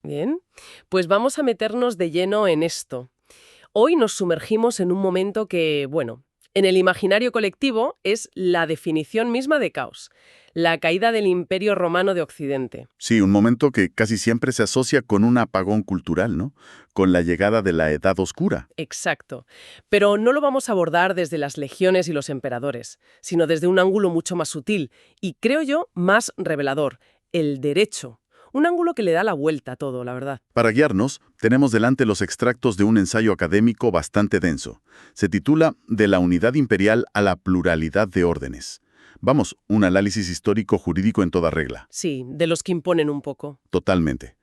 Bien, pues vamos a meternos de lleno en esto. Hoy nos sumergimos en un momento que, bueno, en el imaginario colectivo es la definición misma de caos, la caída del Imperio Romano de Occidente. Sí, un momento que casi siempre se asocia con un apagón cultural, ¿no? Con la llegada de la Edad Oscura. Exacto. Pero no lo vamos a abordar desde las legiones y los emperadores, sino desde un ángulo mucho más sutil y, creo yo, más revelador, el derecho. Un ángulo que le da la vuelta a todo, la verdad. Para guiarnos, tenemos delante los extractos de un ensayo académico bastante denso. Se titula De la unidad imperial a la pluralidad de órdenes. Vamos, un análisis histórico-jurídico en toda regla. Sí, de los que imponen un poco. Totalmente.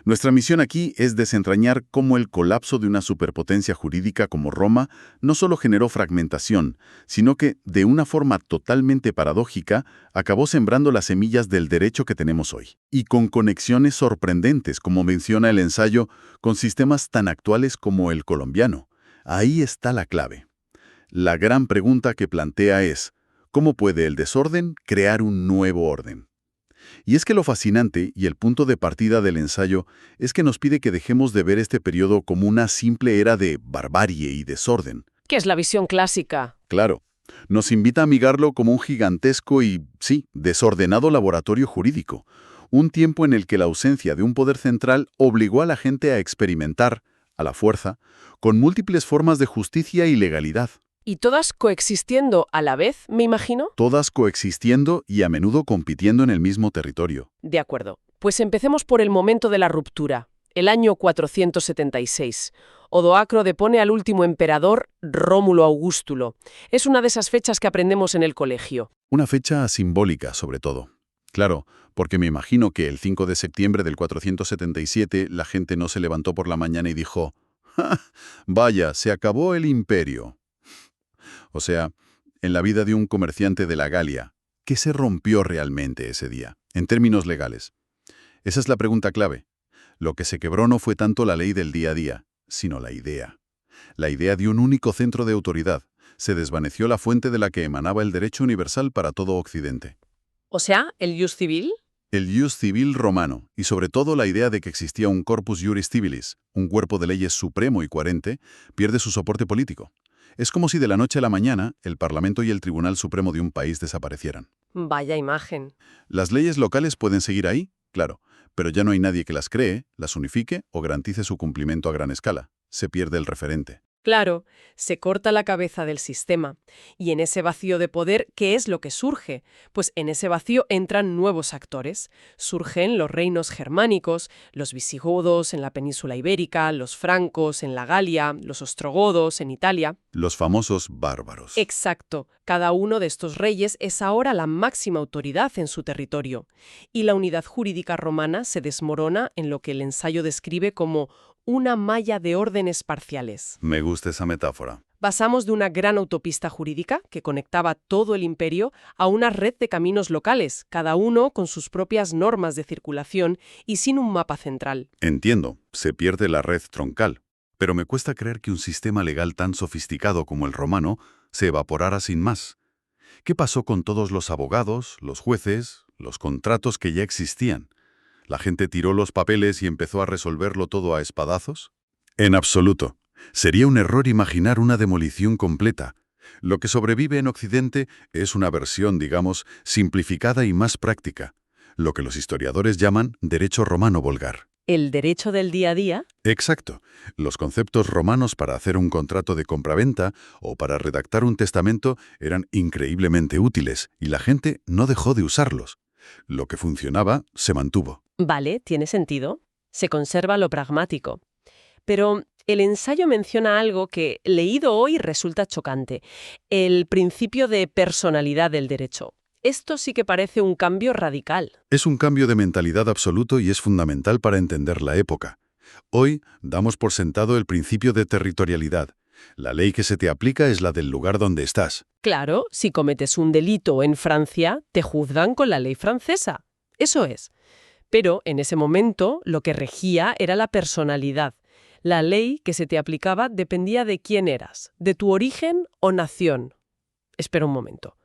Nuestra misión aquí es desentrañar cómo el colapso de una superpotencia jurídica como Roma no solo generó fragmentación, sino que, de una forma totalmente paradójica, acabó sembrando las semillas del derecho que tenemos hoy. Y con conexiones sorprendentes, como menciona el ensayo, con sistemas tan actuales como el colombiano. Ahí está la clave. La gran pregunta que plantea es, ¿cómo puede el desorden crear un nuevo orden? Y es que lo fascinante y el punto de partida del ensayo es que nos pide que dejemos de ver este periodo como una simple era de barbarie y desorden. ¿Qué es la visión clásica? Claro, nos invita a migarlo como un gigantesco y, sí, desordenado laboratorio jurídico, un tiempo en el que la ausencia de un poder central obligó a la gente a experimentar, a la fuerza, con múltiples formas de justicia y legalidad, Y todas coexistiendo a la vez, me imagino. todas coexistiendo y a menudo compitiendo en el mismo territorio. De acuerdo. Pues empecemos por el momento de la ruptura, el año 476. Odoacro depone al último emperador, Rómulo Augustulo. Es una de esas fechas que aprendemos en el colegio. Una fecha simbólica, sobre todo. Claro, porque me imagino que el 5 de septiembre del 477 la gente no se levantó por la mañana y dijo, «¡Ja! Vaya, se acabó el imperio». O sea, en la vida de un comerciante de la Galia, ¿qué se rompió realmente ese día, en términos legales? Esa es la pregunta clave. Lo que se quebró no fue tanto la ley del día a día, sino la idea. La idea de un único centro de autoridad. Se desvaneció la fuente de la que emanaba el derecho universal para todo Occidente. O sea, el jus civil. El ius civil romano, y sobre todo la idea de que existía un corpus juris civilis, un cuerpo de leyes supremo y coherente, pierde su soporte político. Es como si de la noche a la mañana el Parlamento y el Tribunal Supremo de un país desaparecieran. Vaya imagen. Las leyes locales pueden seguir ahí, claro, pero ya no hay nadie que las cree, las unifique o garantice su cumplimiento a gran escala. Se pierde el referente. Claro, se corta la cabeza del sistema. Y en ese vacío de poder, ¿qué es lo que surge? Pues en ese vacío entran nuevos actores. Surgen los reinos germánicos, los visigodos en la península ibérica, los francos en la Galia, los ostrogodos en Italia. Los famosos bárbaros. Exacto. Cada uno de estos reyes es ahora la máxima autoridad en su territorio. Y la unidad jurídica romana se desmorona en lo que el ensayo describe como una malla de órdenes parciales. Me gusta esa metáfora. Pasamos de una gran autopista jurídica que conectaba todo el imperio a una red de caminos locales, cada uno con sus propias normas de circulación y sin un mapa central. Entiendo, se pierde la red troncal. Pero me cuesta creer que un sistema legal tan sofisticado como el romano se evaporara sin más. ¿Qué pasó con todos los abogados, los jueces, los contratos que ya existían? ¿La gente tiró los papeles y empezó a resolverlo todo a espadazos? En absoluto. Sería un error imaginar una demolición completa. Lo que sobrevive en Occidente es una versión, digamos, simplificada y más práctica, lo que los historiadores llaman derecho romano vulgar. El derecho del día a día. Exacto. Los conceptos romanos para hacer un contrato de compraventa o para redactar un testamento eran increíblemente útiles y la gente no dejó de usarlos. Lo que funcionaba se mantuvo. Vale, tiene sentido. Se conserva lo pragmático. Pero el ensayo menciona algo que, leído hoy, resulta chocante. El principio de personalidad del derecho. Esto sí que parece un cambio radical. Es un cambio de mentalidad absoluto y es fundamental para entender la época. Hoy damos por sentado el principio de territorialidad. La ley que se te aplica es la del lugar donde estás. Claro, si cometes un delito en Francia, te juzgan con la ley francesa. Eso es. Pero en ese momento lo que regía era la personalidad. La ley que se te aplicaba dependía de quién eras, de tu origen o nación. Espera un momento.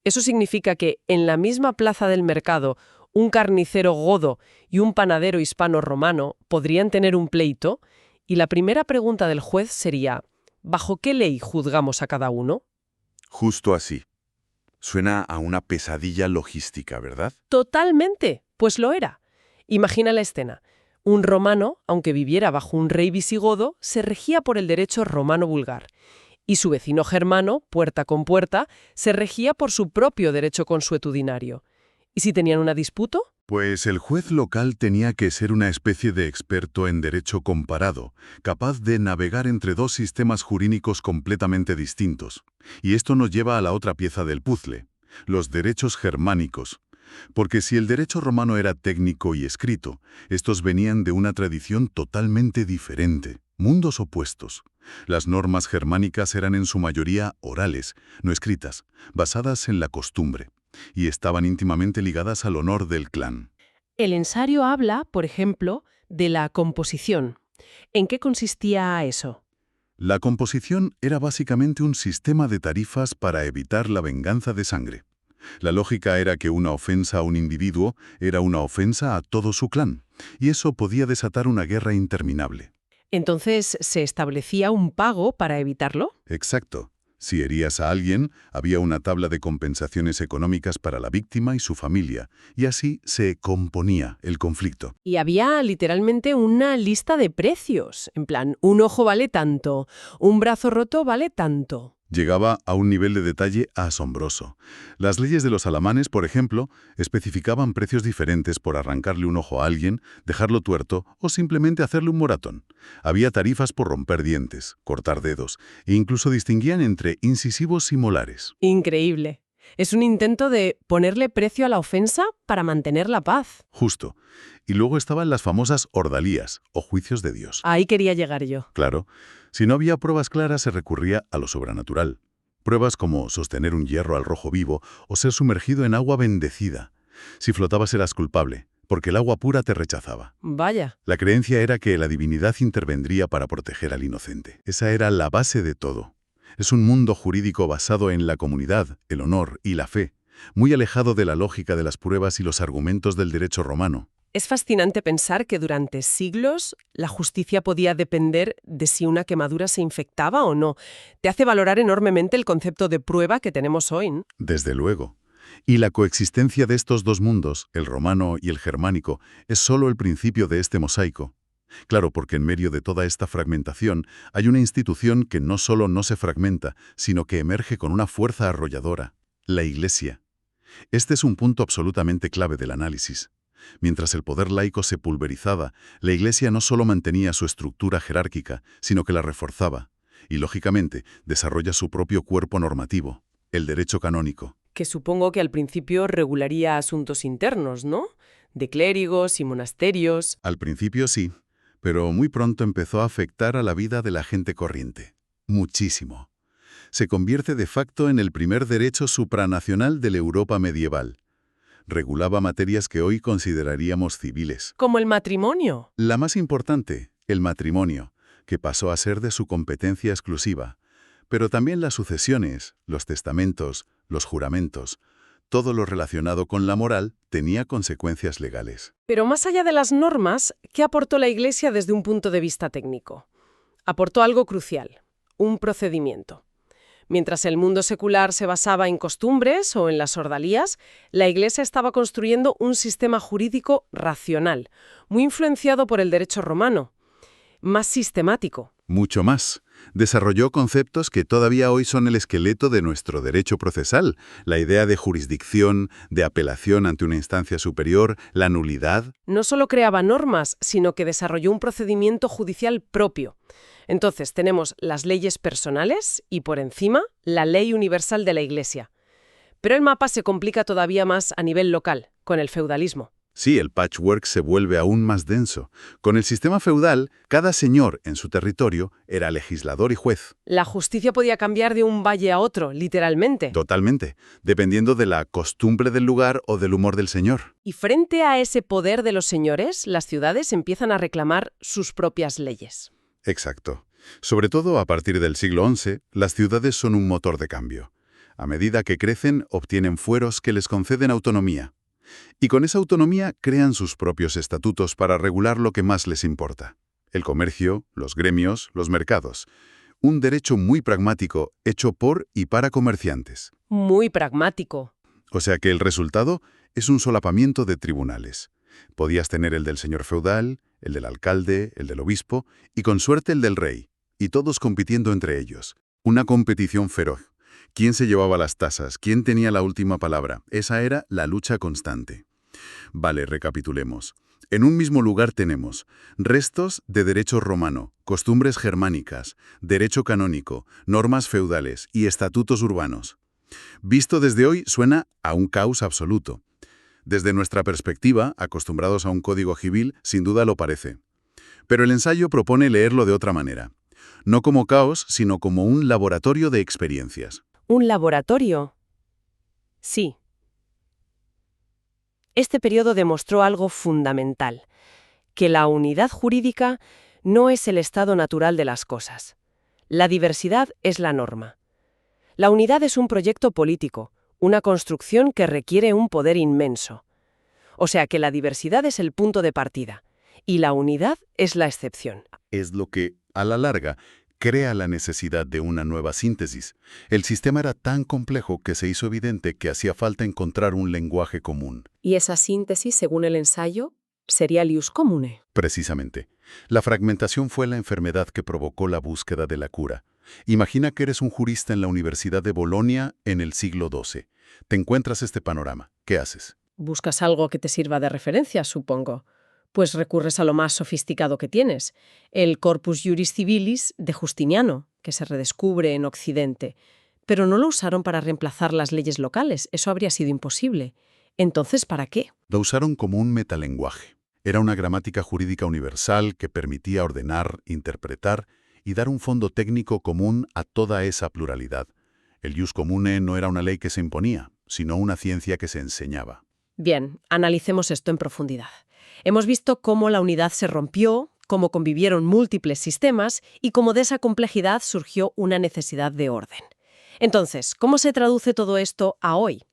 Eso significa que en la misma plaza del mercado, Un carnicero godo y un panadero hispano-romano podrían tener un pleito, y la primera pregunta del juez sería, ¿bajo qué ley juzgamos a cada uno? Justo así. Suena a una pesadilla logística, ¿verdad? Totalmente, pues lo era. Imagina la escena. Un romano, aunque viviera bajo un rey visigodo, se regía por el derecho romano vulgar. Y su vecino germano, puerta con puerta, se regía por su propio derecho consuetudinario. ¿Y si tenían una disputa? Pues el juez local tenía que ser una especie de experto en derecho comparado, capaz de navegar entre dos sistemas jurídicos completamente distintos. Y esto nos lleva a la otra pieza del puzzle, los derechos germánicos. Porque si el derecho romano era técnico y escrito, estos venían de una tradición totalmente diferente, mundos opuestos. Las normas germánicas eran en su mayoría orales, no escritas, basadas en la costumbre, y estaban íntimamente ligadas al honor del clan. El ensayo habla, por ejemplo, de la composición. ¿En qué consistía eso? La composición era básicamente un sistema de tarifas para evitar la venganza de sangre. La lógica era que una ofensa a un individuo era una ofensa a todo su clan, y eso podía desatar una guerra interminable. Entonces, ¿se establecía un pago para evitarlo? Exacto. Si herías a alguien, había una tabla de compensaciones económicas para la víctima y su familia, y así se componía el conflicto. Y había literalmente una lista de precios. En plan, un ojo vale tanto, un brazo roto vale tanto. Llegaba a un nivel de detalle asombroso. Las leyes de los alamanes, por ejemplo, especificaban precios diferentes por arrancarle un ojo a alguien, dejarlo tuerto o simplemente hacerle un moratón. Había tarifas por romper dientes, cortar dedos, e incluso distinguían entre incisivos y molares. Increíble. Es un intento de ponerle precio a la ofensa para mantener la paz. Justo. Y luego estaban las famosas ordalías, o juicios de Dios. Ahí quería llegar yo. Claro, si no había pruebas claras se recurría a lo sobrenatural. Pruebas como sostener un hierro al rojo vivo o ser sumergido en agua bendecida. Si flotabas eras culpable, porque el agua pura te rechazaba. Vaya. La creencia era que la divinidad intervendría para proteger al inocente. Esa era la base de todo. Es un mundo jurídico basado en la comunidad, el honor y la fe, muy alejado de la lógica de las pruebas y los argumentos del derecho romano. Es fascinante pensar que durante siglos la justicia podía depender de si una quemadura se infectaba o no. Te hace valorar enormemente el concepto de prueba que tenemos hoy, ¿no? Desde luego. Y la coexistencia de estos dos mundos, el romano y el germánico, es solo el principio de este mosaico. Claro, porque en medio de toda esta fragmentación hay una institución que no solo no se fragmenta, sino que emerge con una fuerza arrolladora, la Iglesia. Este es un punto absolutamente clave del análisis. Mientras el poder laico se pulverizaba, la Iglesia no solo mantenía su estructura jerárquica, sino que la reforzaba, y lógicamente desarrolla su propio cuerpo normativo, el derecho canónico. Que supongo que al principio regularía asuntos internos, ¿no? De clérigos y monasterios. Al principio sí, pero muy pronto empezó a afectar a la vida de la gente corriente. Muchísimo. Se convierte de facto en el primer derecho supranacional de la Europa medieval. Regulaba materias que hoy consideraríamos civiles. Como el matrimonio. La más importante, el matrimonio, que pasó a ser de su competencia exclusiva. Pero también las sucesiones, los testamentos, los juramentos, todo lo relacionado con la moral tenía consecuencias legales. Pero más allá de las normas, ¿qué aportó la Iglesia desde un punto de vista técnico? Aportó algo crucial, un procedimiento. Mientras el mundo secular se basaba en costumbres o en las ordalías, la Iglesia estaba construyendo un sistema jurídico racional, muy influenciado por el derecho romano, más sistemático. Mucho más. Desarrolló conceptos que todavía hoy son el esqueleto de nuestro derecho procesal, la idea de jurisdicción, de apelación ante una instancia superior, la nulidad. No solo creaba normas, sino que desarrolló un procedimiento judicial propio. Entonces tenemos las leyes personales y, por encima, la ley universal de la Iglesia. Pero el mapa se complica todavía más a nivel local, con el feudalismo. Sí, el patchwork se vuelve aún más denso. Con el sistema feudal, cada señor en su territorio era legislador y juez. La justicia podía cambiar de un valle a otro, literalmente. Totalmente, dependiendo de la costumbre del lugar o del humor del señor. Y frente a ese poder de los señores, las ciudades empiezan a reclamar sus propias leyes. Exacto. Sobre todo a partir del siglo XI, las ciudades son un motor de cambio. A medida que crecen, obtienen fueros que les conceden autonomía. Y con esa autonomía crean sus propios estatutos para regular lo que más les importa. El comercio, los gremios, los mercados. Un derecho muy pragmático hecho por y para comerciantes. Muy pragmático. O sea que el resultado es un solapamiento de tribunales. Podías tener el del señor feudal, el del alcalde, el del obispo y con suerte el del rey, y todos compitiendo entre ellos. Una competición feroz. ¿Quién se llevaba las tasas? ¿Quién tenía la última palabra? Esa era la lucha constante. Vale, recapitulemos. En un mismo lugar tenemos restos de derecho romano, costumbres germánicas, derecho canónico, normas feudales y estatutos urbanos. Visto desde hoy suena a un caos absoluto. Desde nuestra perspectiva, acostumbrados a un código civil, sin duda lo parece. Pero el ensayo propone leerlo de otra manera. No como caos, sino como un laboratorio de experiencias. ¿Un laboratorio? Sí. Este periodo demostró algo fundamental, que la unidad jurídica no es el estado natural de las cosas. La diversidad es la norma. La unidad es un proyecto político, una construcción que requiere un poder inmenso. O sea que la diversidad es el punto de partida, y la unidad es la excepción. Es lo que, a la larga, crea la necesidad de una nueva síntesis. El sistema era tan complejo que se hizo evidente que hacía falta encontrar un lenguaje común. Y esa síntesis, según el ensayo, sería el ius commune. Precisamente. La fragmentación fue la enfermedad que provocó la búsqueda de la cura. Imagina que eres un jurista en la Universidad de Bolonia en el siglo XII. Te encuentras este panorama. ¿Qué haces? Buscas algo que te sirva de referencia, supongo. Pues recurres a lo más sofisticado que tienes, el Corpus Juris Civilis de Justiniano, que se redescubre en Occidente. Pero no lo usaron para reemplazar las leyes locales, eso habría sido imposible. Entonces, ¿para qué? Lo usaron como un metalenguaje. Era una gramática jurídica universal que permitía ordenar, interpretar y dar un fondo técnico común a toda esa pluralidad. El ius commune no era una ley que se imponía, sino una ciencia que se enseñaba. Bien, analicemos esto en profundidad. Hemos visto cómo la unidad se rompió, cómo convivieron múltiples sistemas y cómo de esa complejidad surgió una necesidad de orden. Entonces, ¿cómo se traduce todo esto a hoy?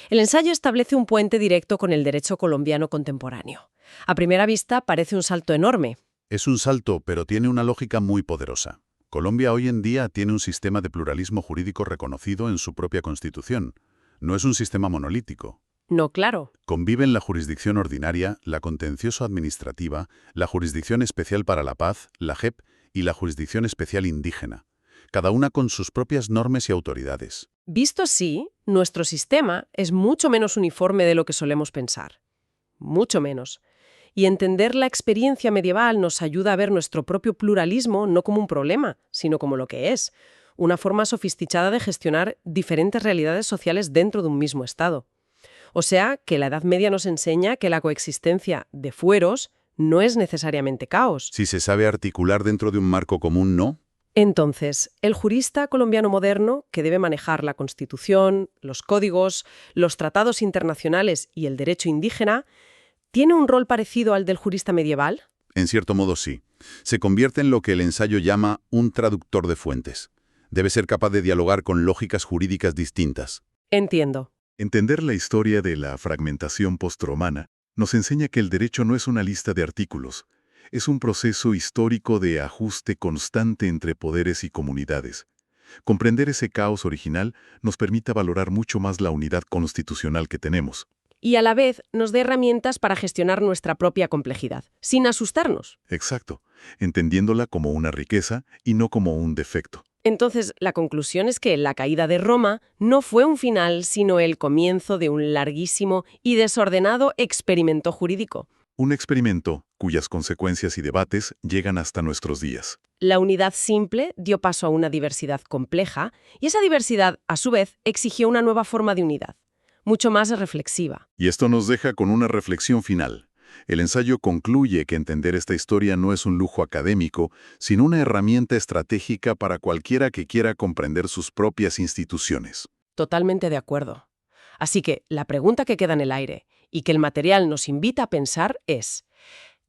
El ensayo establece un puente directo con el derecho colombiano contemporáneo. A primera vista parece un salto enorme. Es un salto, pero tiene una lógica muy poderosa. Colombia hoy en día tiene un sistema de pluralismo jurídico reconocido en su propia Constitución. No es un sistema monolítico. No, claro. Conviven la jurisdicción ordinaria, la contencioso-administrativa, la jurisdicción especial para la paz, la JEP, y la jurisdicción especial indígena, cada una con sus propias normas y autoridades. Visto así, nuestro sistema es mucho menos uniforme de lo que solemos pensar. Mucho menos. Y entender la experiencia medieval nos ayuda a ver nuestro propio pluralismo no como un problema, sino como lo que es, una forma sofisticada de gestionar diferentes realidades sociales dentro de un mismo Estado. O sea, que la Edad Media nos enseña que la coexistencia de fueros no es necesariamente caos. Si se sabe articular dentro de un marco común, ¿no? Entonces, el jurista colombiano moderno, que debe manejar la Constitución, los códigos, los tratados internacionales y el derecho indígena, ¿tiene un rol parecido al del jurista medieval? En cierto modo sí. Se convierte en lo que el ensayo llama un traductor de fuentes. Debe ser capaz de dialogar con lógicas jurídicas distintas. Entiendo. Entender la historia de la fragmentación postromana nos enseña que el derecho no es una lista de artículos. Es un proceso histórico de ajuste constante entre poderes y comunidades. Comprender ese caos original nos permite valorar mucho más la unidad constitucional que tenemos. Y a la vez nos da herramientas para gestionar nuestra propia complejidad, sin asustarnos. Exacto, entendiéndola como una riqueza y no como un defecto. Entonces, la conclusión es que la caída de Roma no fue un final, sino el comienzo de un larguísimo y desordenado experimento jurídico. Un experimento cuyas consecuencias y debates llegan hasta nuestros días. La unidad simple dio paso a una diversidad compleja, y esa diversidad, a su vez, exigió una nueva forma de unidad, mucho más reflexiva. Y esto nos deja con una reflexión final. El ensayo concluye que entender esta historia no es un lujo académico, sino una herramienta estratégica para cualquiera que quiera comprender sus propias instituciones. Totalmente de acuerdo. Así que la pregunta que queda en el aire, y que el material nos invita a pensar, es: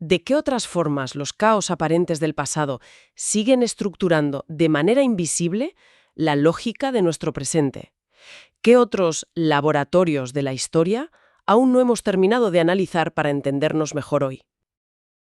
¿de qué otras formas los caos aparentes del pasado siguen estructurando de manera invisible la lógica de nuestro presente? ¿Qué otros laboratorios de la historia aún no hemos terminado de analizar para entendernos mejor hoy.